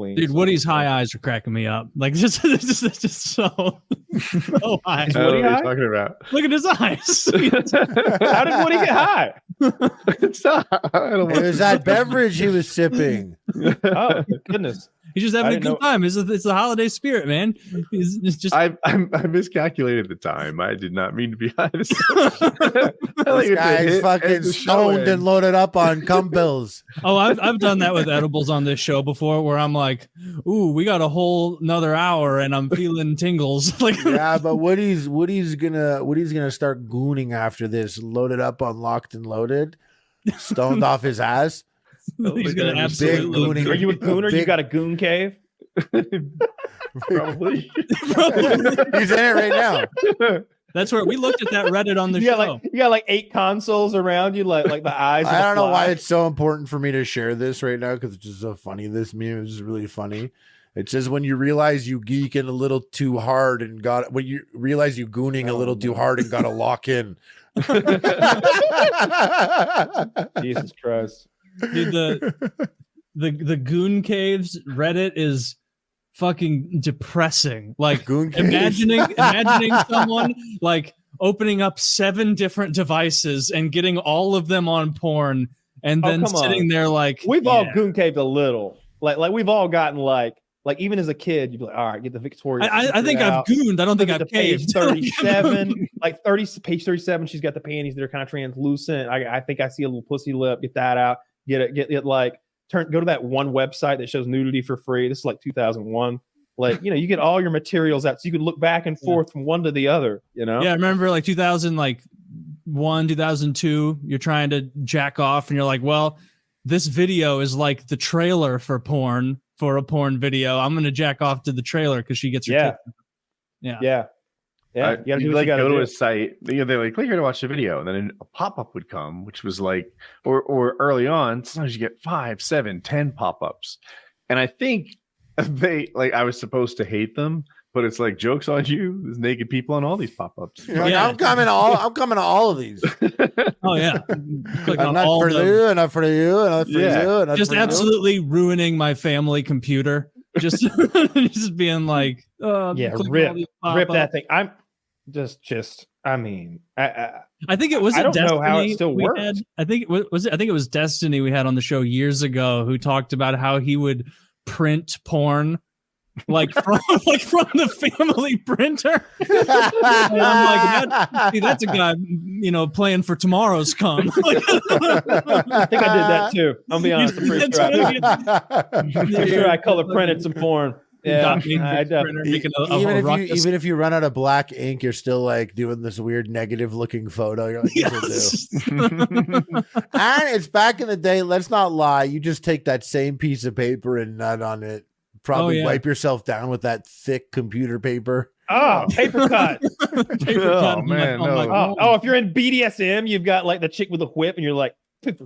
queen. Dude, Woody's high eyes are cracking me up. Like just so high. What are you talking about? Look at his eyes. How did Woody get high? It was that beverage he was sipping. Oh goodness. He's just having a good time. It's the holiday spirit, man. It's just I miscalculated the time. I did not mean to be high. This guy's fucking stoned and loaded up on cum pills. Oh, I've done that with edibles on this show before, where I'm like, "Ooh, we got a whole another hour, and I'm feeling tingles." Like, yeah, but Woody's gonna start gooning after this, loaded up on Locked and Loaded, stoned off his ass. He's gonna absolutely. Are you a gooner? You got a goon cave? Probably. He's in it right now. That's where we looked at that Reddit on the show. You got like 8 consoles around you, like the eyes. I don't know why it's so important for me to share this right now, because it's just so funny. This meme is really funny. It says, when you realize you geeking a little too hard and when you realize you gooning a little too hard and got to lock in. Jesus Christ. Dude, the GoonCaves Reddit is fucking depressing. Like imagining someone like opening up 7 different devices and getting all of them on porn, and then sitting there like we've all GoonCaved a little. Like we've all gotten like even as a kid, you'd be like, all right, get the Victoria. I think I've gooned. I don't think I've page caved. 37, page 37. She's got the panties that are kind of translucent. I think I see a little pussy lip. Get that out. Get it. Like go to that one website that shows nudity for free. This is like 2001. Like, you get all your materials out, so you could look back and forth from one to the other. Yeah, I remember like 2001, 2002. You're trying to jack off, and you're like, well, this video is like the trailer for porn. For a porn video, I'm gonna jack off to the trailer because she gets her yeah. You like go to a site. They're like, click here to watch the video, and then a pop-up would come, which was like, or early on, sometimes you get 5, 7, 10 pop-ups, and I think I was supposed to hate them, but it's like, jokes on you. There's naked people on all these pop-ups. I'm coming to all of these. Oh yeah, enough for you, enough for you, enough for you, enough just for absolutely ruining my family computer. Just being like, rip that thing. I'm just. I mean, I think it was. I don't Destiny know how it still works. I think it was Destiny we had on the show years ago, who talked about how he would print porn like from the family printer. And I'm like, that's a guy, playing for tomorrow's cum. I think I did that too. I'll be honest. I'm pretty sure I color printed some porn. Yeah, even if you run out of black ink, you're still like doing this weird negative looking photo. You're like, yes. And it's back in the day. Let's not lie. You just take that same piece of paper and nut on it. Probably wipe yourself down with that thick computer paper. Oh, paper cut. Oh man, no. Oh, if you're in BDSM, you've got like the chick with the whip, and you're like, paper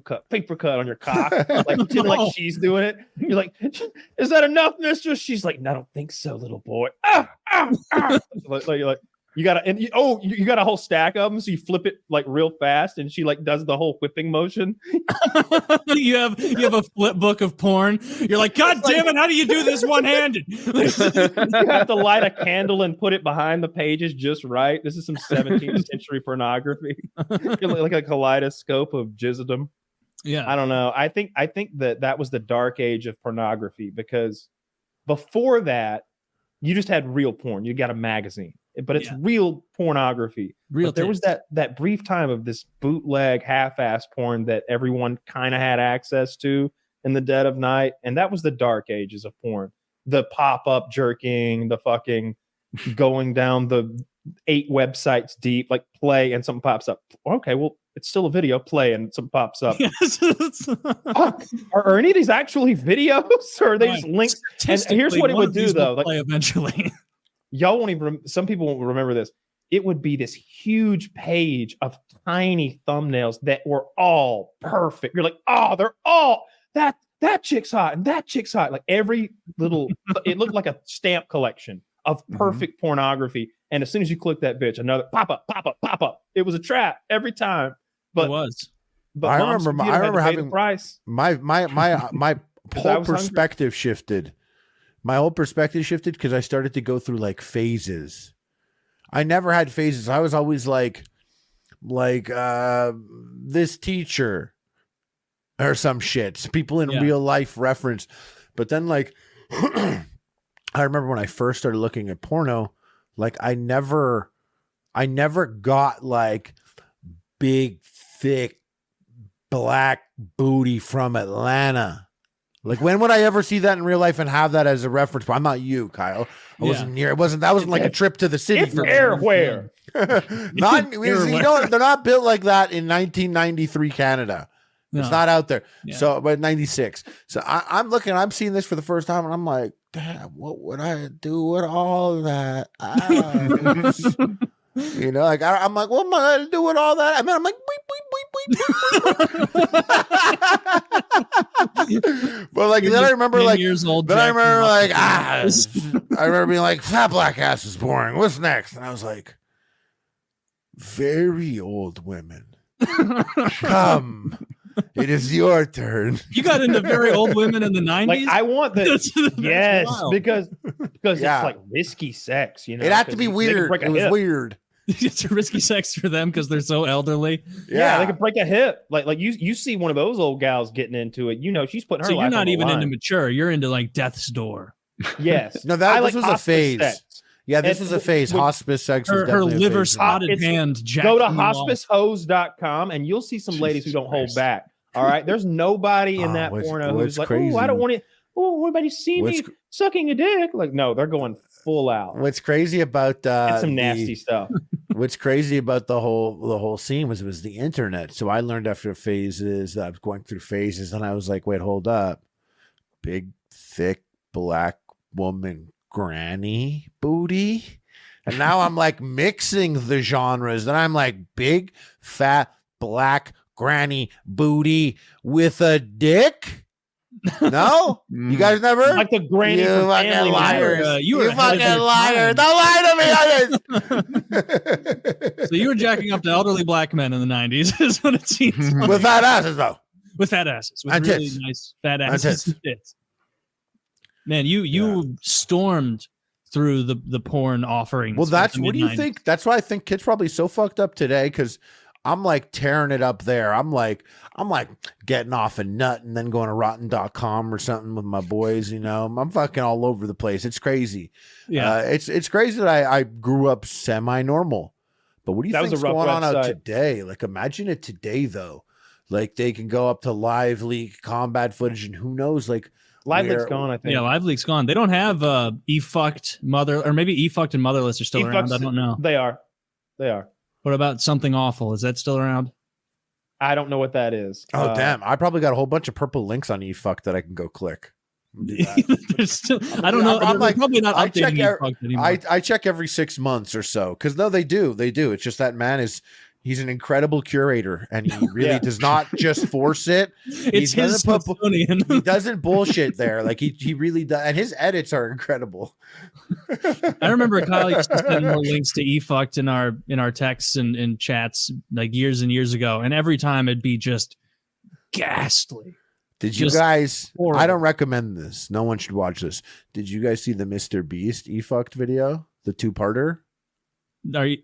cut on your cock, like she's doing it. You're like, is that enough, mistress? She's like, no, I don't think so, little boy. Like you got you got a whole stack of them, so you flip it like real fast, and she like does the whole whipping motion. you have a flip book of porn. You're like, God damn it, how do you do this one-handed? You have to light a candle and put it behind the pages just right. This is some 17th century pornography. Like a kaleidoscope of jizzedom. Yeah, I don't know. I think that was the dark age of pornography, because before that, you just had real porn. You got a magazine. But it's real pornography. There was that brief time of this bootleg half-ass porn that everyone kind of had access to in the dead of night, and that was the dark ages of porn. The pop-up jerking, the fucking going down the 8 websites deep, like play and something pops up. Okay, well, it's still a video. Play and something pops up. Yes. Are any of these actually videos, or are they just links? And here's what it would do, though. Like, eventually. Y'all won't even, some people won't remember this. It would be this huge page of tiny thumbnails that were all perfect. You're like, oh, they're all, that chick's hot and that chick's hot. Like every little, it looked like a stamp collection of perfect pornography. And as soon as you click that bitch, another pop up. It was a trap every time. But it was. But I remember having price. My whole perspective shifted my whole perspective shifted because I started to go through like phases. I never had phases. I was always like this teacher or some shit. People in real life reference. But then like I remember when I first started looking at porno, like I never got like big, thick, black booty from Atlanta. Like, when would I ever see that in real life and have that as a reference? I'm not you, Kyle. I wasn't near. That wasn't like a trip to the city. It's airware. Not, you know, they're not built like that in 1993 Canada. No. It's not out there. Yeah. So, but 96. So I'm seeing this for the first time, and I'm like, damn, what would I do with all that? You know, like I'm like, what am I going to do with all that? I mean, I'm like, but like then I remember like years old. Then I remember like I remember being like, fat black ass is boring. What's next? And I was like, very old women, come. It is your turn. You got into very old women in the 90s? Like, I want the yes, wild. because it's like risky sex, you know. It had to be weird. It was weird. It's risky sex for them because they're so elderly. Yeah, they could break a hip. Like you see one of those old gals getting into it, you know, she's putting her life on the line. So you're not even into mature. You're into like death's door. Yes. No, this was a phase. Sex. Yeah, this was a phase. Hospice sex was her liver spotted hand. Go to hospicehose.com and you'll see some ladies who don't hold back. All right. There's nobody in that porno who's like, oh, I don't want it. Oh, everybody see me sucking a dick. Like, no, they're going full out. What's crazy about it's some nasty stuff. What's crazy about the whole scene was it was the internet. So I learned after phases that I was going through phases, and I was like, wait, hold up. Big, thick, black woman granny booty. And now I'm like mixing the genres. And I'm like big, fat, black granny booty with a dick. No, you guys never like the granny. You fucking liars! You fucking liar! Don't lie to me. So you were jacking up to elderly black men in the 90s, is what it seems. Like. With fat asses, though. With fat asses, with really nice fat asses. Man, you stormed through the porn offerings. Well, that's what do you think? That's why I think kids probably so fucked up today because. I'm like tearing it up there. I'm like getting off a nut and then going to rotten.com or something with my boys, you know. I'm fucking all over the place. It's crazy. Yeah. It's crazy that I grew up semi-normal. But what do you think's going on out today? Like imagine it today though. Like they can go up to live leak combat footage and who knows like Live Leak's gone, I think. Yeah, Live Leak's gone. They don't have E-Fucked Mother or maybe E-Fucked and Motherless are still around. I don't know. They are. What about Something Awful? Is that still around? I don't know what that is. Oh, damn. I probably got a whole bunch of purple links on eFuck that I can go click. Still, I don't know. I'm like, probably not updating I check every 6 months or so. Because no, they do. It's just that man he's an incredible curator and he really does not just force it. It's his he doesn't bullshit there. Like he really does. And his edits are incredible. I remember Kyle used to send more links to eFucked in our texts and chats like years and years ago. And every time it'd be just ghastly. Did you guys, horrible. I don't recommend this. No one should watch this. Did you guys see the Mr. Beast eFucked video? The 2-parter?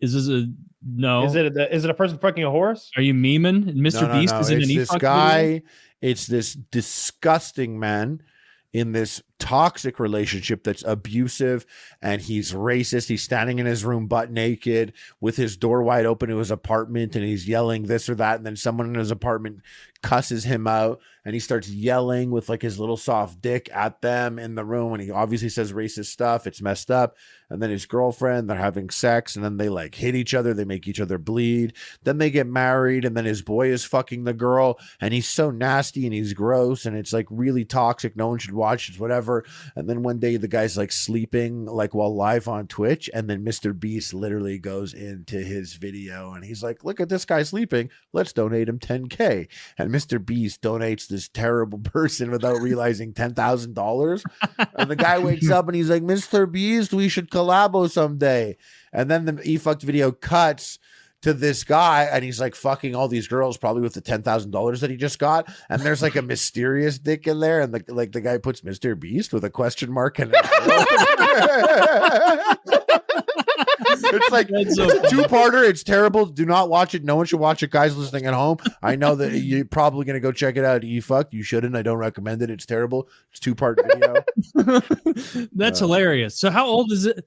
Is this a no? Is it a person fucking a horse? Are you memeing? Mr. Beast is in an this guy. Video? It's this disgusting man in this toxic relationship that's abusive and he's racist. He's standing in his room butt naked with his door wide open to his apartment and he's yelling this or that. And then someone in his apartment cusses him out and he starts yelling with like his little soft dick at them in the room. And he obviously says racist stuff. It's messed up. And then his girlfriend, they're having sex and then they like hit each other. They make each other bleed. Then they get married and then his boy is fucking the girl and he's so nasty and he's gross and it's like really toxic. No one should watch it, whatever. And then one day the guy's like sleeping like while live on Twitch and then Mr. Beast literally goes into his video and he's like, look at this guy sleeping. Let's donate him 10K. And Mr. Beast donates this terrible person without realizing $10,000. And the guy wakes up and he's like, Mr. Beast, we should collabo someday. And then the eFucked video cuts to this guy, and he's like fucking all these girls, probably with the $10,000 that he just got. And there's like a mysterious dick in there, and the guy puts Mr. Beast with a question mark and it's like it's a two-parter. It's terrible. Do not watch it. No one should watch it. Guys listening at home, I know that you're probably gonna go check it out. You shouldn't. I don't recommend it. It's terrible. It's two-part video. That's hilarious. So how old is it?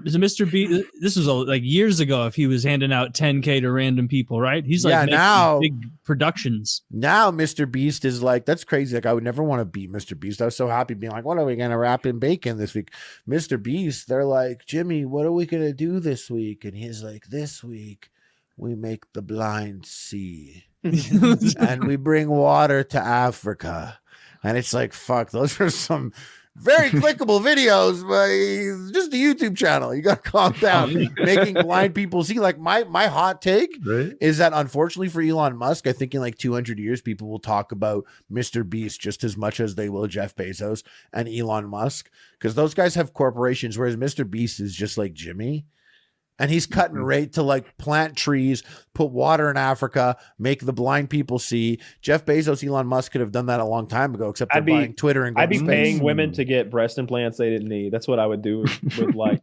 Is it Mr. B? This was like years ago. If he was handing out 10K to random people, right? He's like now big productions. Now Mr. Beast is like, that's crazy. Like I would never want to beat Mr. Beast. I was so happy being like, what are we gonna wrap in bacon this week? Mr. Beast, they're like, Jimmy, what are we gonna do this week? And he's like, this week we make the blind see and we bring water to Africa. And it's like, fuck, those are some very clickable videos, but it's just a YouTube channel. You got to calm down. Making blind people see. Like my hot take is that unfortunately for Elon Musk, I think in like 200 years, people will talk about Mr. Beast just as much as they will Jeff Bezos and Elon Musk, because those guys have corporations, whereas Mr. Beast is just like Jimmy. And he's cutting right to like plant trees, put water in Africa, make the blind people see. Jeff Bezos, Elon Musk could have done that a long time ago, except they're buying Twitter and I'd be paying women to get breast implants they didn't need. That's what I would do with like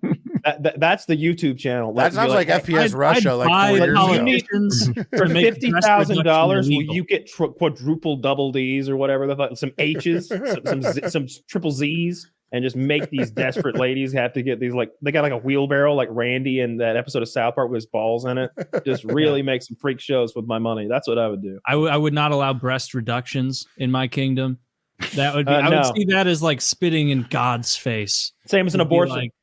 that's the YouTube channel. That sounds like FPSRussia like 4 years ago. For $50,000, will you get quadruple double D's or whatever? Some H's, some triple Z's. And just make these desperate ladies have to get these, like, they got like a wheelbarrow like Randy in that episode of South Park with his balls in it. Just really make some freak shows with my money. That's what I would do. I would not allow breast reductions in my kingdom. That would be, I would see that as like spitting in God's face. Same as an abortion. Like,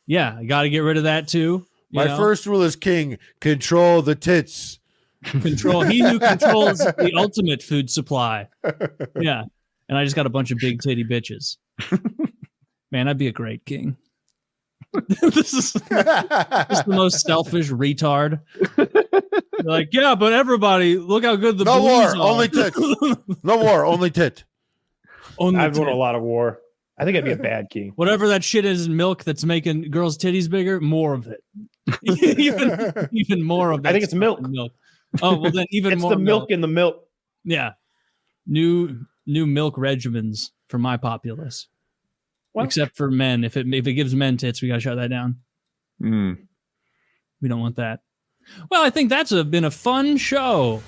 yeah, I got to get rid of that too. My first rule is king, control the tits. Control. He who controls the ultimate food supply. Yeah. And I just got a bunch of big titty bitches. Man, I'd be a great king. This is the most selfish retard. Like, yeah, but everybody, look how good the no war, are. Only tit. No war, only tit. I've won a lot of war. I think I'd be a bad king. Whatever that shit is in milk that's making girls' titties bigger, more of it. even more of that. I think it's milk. Oh, well then even it's more. It's the milk in the milk. Yeah. New milk regimens for my populace. Well, except for men. If it gives men tits, we got to shut that down. We don't want that. Well, I think that's been a fun show.